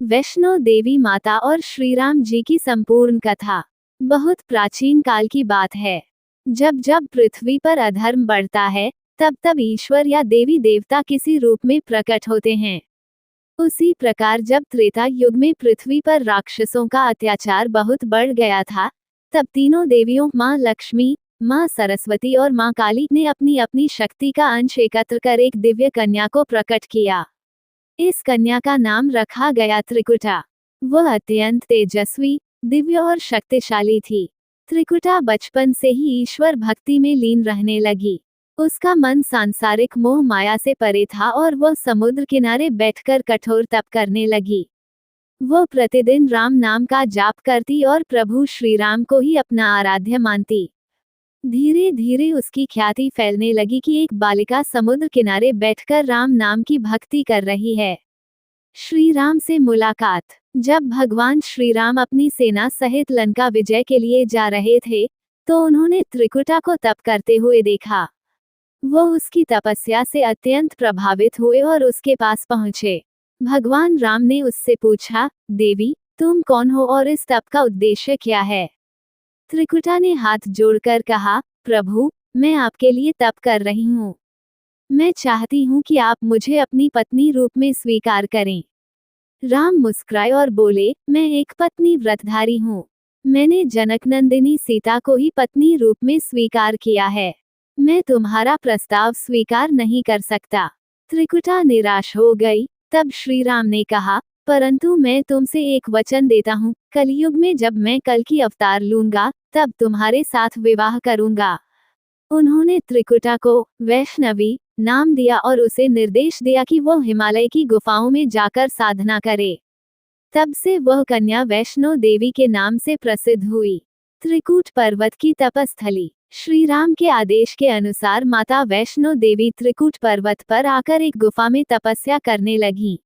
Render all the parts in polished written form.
वैष्णो देवी माता और श्री राम जी की संपूर्ण कथा बहुत प्राचीन काल की बात है। जब जब पृथ्वी पर अधर्म बढ़ता है, तब तब ईश्वर या देवी देवता किसी रूप में प्रकट होते हैं। उसी प्रकार जब त्रेता युग में पृथ्वी पर राक्षसों का अत्याचार बहुत बढ़ गया था, तब तीनों देवियों माँ लक्ष्मी, माँ सरस्वती और माँ काली ने अपनी अपनी शक्ति का अंश एकत्र कर एक दिव्य कन्या को प्रकट किया। इस कन्या का नाम रखा गया त्रिकुटा। वह अत्यंत तेजस्वी, दिव्य और शक्तिशाली थी। त्रिकुटा बचपन से ही ईश्वर भक्ति में लीन रहने लगी। उसका मन सांसारिक मोह माया से परे था और वह समुद्र किनारे बैठकर कठोर तप करने लगी। वह प्रतिदिन राम नाम का जाप करती और प्रभु श्री राम को ही अपना आराध्य मानती। धीरे धीरे उसकी ख्याति फैलने लगी कि एक बालिका समुद्र किनारे बैठकर राम नाम की भक्ति कर रही है। श्री राम से मुलाकात। जब भगवान श्री राम अपनी सेना सहित लंका विजय के लिए जा रहे थे, तो उन्होंने त्रिकुटा को तप करते हुए देखा। वो उसकी तपस्या से अत्यंत प्रभावित हुए और उसके पास पहुंचे। भगवान राम ने उससे पूछा, देवी, तुम कौन हो और इस तप का उद्देश्य क्या है? त्रिकुटा ने हाथ जोड़कर कहा, प्रभु, मैं आपके लिए तप कर रही हूँ। मैं चाहती हूँ कि आप मुझे अपनी पत्नी रूप में स्वीकार करें। राम मुस्कुराए और बोले, मैं एक पत्नी व्रतधारी हूँ। मैंने जनकनंदिनी सीता को ही पत्नी रूप में स्वीकार किया है। मैं तुम्हारा प्रस्ताव स्वीकार नहीं कर सकता। त्रिकुटा निराश हो गई। तब श्री राम ने कहा, परंतु मैं तुमसे एक वचन देता हूँ, कलयुग में जब मैं कल की अवतार लूंगा, तब तुम्हारे साथ विवाह करूंगा। उन्होंने त्रिकुटा को वैष्णवी नाम दिया और उसे निर्देश दिया कि वह हिमालय की गुफाओं में जाकर साधना करे। तब से वह कन्या वैष्णो देवी के नाम से प्रसिद्ध हुई। त्रिकूट पर्वत की तपस्थली। श्री राम के आदेश के अनुसार माता वैष्णो देवी त्रिकूट पर्वत पर आकर एक गुफा में तपस्या करने लगीं।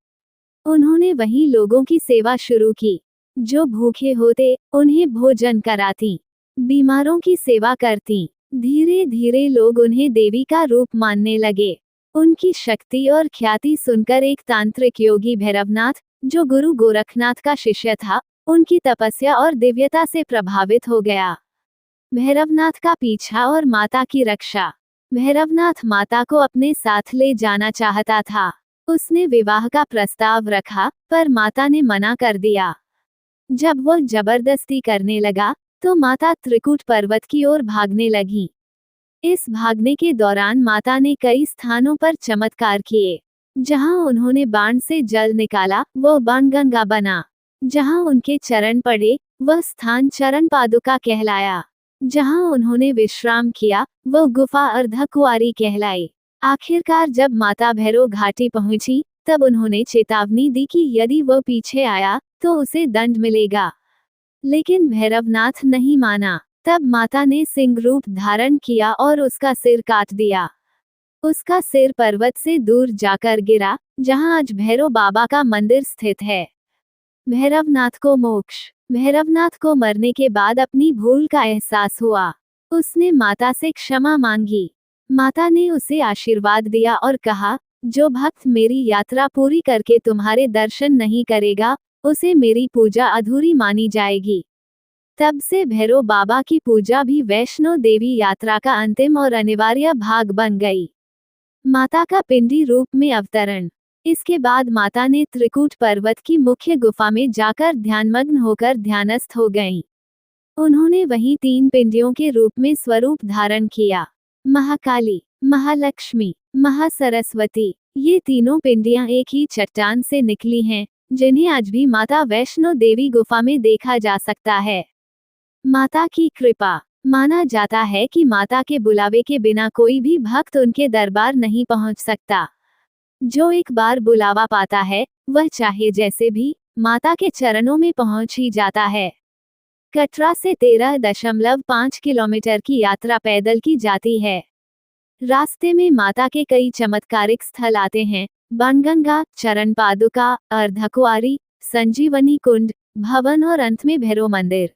उन्होंने वहीं लोगों की सेवा शुरू की। जो भूखे होते, उन्हें भोजन कराती, बीमारों की सेवा करती। धीरे धीरे लोग उन्हें देवी का रूप मानने लगे। उनकी शक्ति और ख्याति सुनकर एक तांत्रिक योगी भैरवनाथ, जो गुरु गोरखनाथ का शिष्य था, उनकी तपस्या और दिव्यता से प्रभावित हो गया। भैरवनाथ का पीछा और माता की रक्षा। भैरवनाथ माता को अपने साथ ले जाना चाहता था। उसने विवाह का प्रस्ताव रखा, पर माता ने मना कर दिया। जब वह जबरदस्ती करने लगा, तो माता त्रिकूट पर्वत की ओर भागने लगी। इस भागने के दौरान माता ने कई स्थानों पर चमत्कार किए। जहां उन्होंने बाण से जल निकाला, वह बाण गंगा बना। जहां उनके चरण पड़े, वह स्थान चरण पादुका कहलाया। जहां उन्होंने विश्राम किया, वह गुफा अर्धकुंवारी कहलाई। आखिरकार जब माता भैरव घाटी पहुंची, तब उन्होंने चेतावनी दी कि यदि वह पीछे आया, तो उसे दंड मिलेगा। लेकिन भैरवनाथ नहीं माना। तब माता ने सिंह रूप धारण किया और उसका सिर काट दिया। उसका सिर पर्वत से दूर जाकर गिरा, जहां आज भैरव बाबा का मंदिर स्थित है। भैरवनाथ को मोक्ष। भैरवनाथ को मरने के बाद अपनी भूल का एहसास हुआ। उसने माता से क्षमा मांगी। माता ने उसे आशीर्वाद दिया और कहा, जो भक्त मेरी यात्रा पूरी करके तुम्हारे दर्शन नहीं करेगा, उसे मेरी पूजा अधूरी मानी जाएगी। तब से भैरव बाबा की पूजा भी वैष्णो देवी यात्रा का अंतिम और अनिवार्य भाग बन गई। माता का पिंडी रूप में अवतरण। इसके बाद माता ने त्रिकूट पर्वत की मुख्य गुफा में जाकर ध्यानमग्न होकर ध्यानस्थ हो गईं। उन्होंने वहीं 3 पिंडियों के रूप में स्वरूप धारण किया। महाकाली, महालक्ष्मी, महासरस्वती। ये तीनों पिंडियां एक ही चट्टान से निकली हैं, जिन्हें आज भी माता वैष्णो देवी गुफा में देखा जा सकता है। माता की कृपा। माना जाता है कि माता के बुलावे के बिना कोई भी भक्त उनके दरबार नहीं पहुंच सकता। जो एक बार बुलावा पाता है, वह चाहे जैसे भी माता के चरणों में पहुंच ही जाता है। कटरा से 13.5 किलोमीटर की यात्रा पैदल की जाती है। रास्ते में माता के कई चमत्कारिक स्थल आते हैं। बाणगंगा, चरण पादुका, अर्धकुंवारी, संजीवनी कुंड, भवन और अंत में भैरव मंदिर।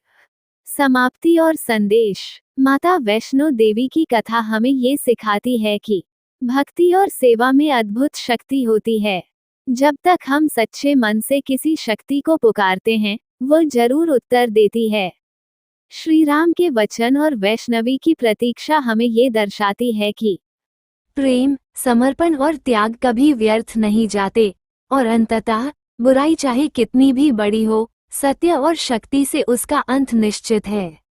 समाप्ति और संदेश। माता वैष्णो देवी की कथा हमें ये सिखाती है कि भक्ति और सेवा में अद्भुत शक्ति होती है। जब तक हम सच्चे मन से किसी शक्ति को पुकारते हैं, वो जरूर उत्तर देती है। श्री राम के वचन और वैष्णवी की प्रतीक्षा हमें ये दर्शाती है कि प्रेम, समर्पण और त्याग कभी व्यर्थ नहीं जाते, और अंततः बुराई चाहे कितनी भी बड़ी हो, सत्य और शक्ति से उसका अंत निश्चित है।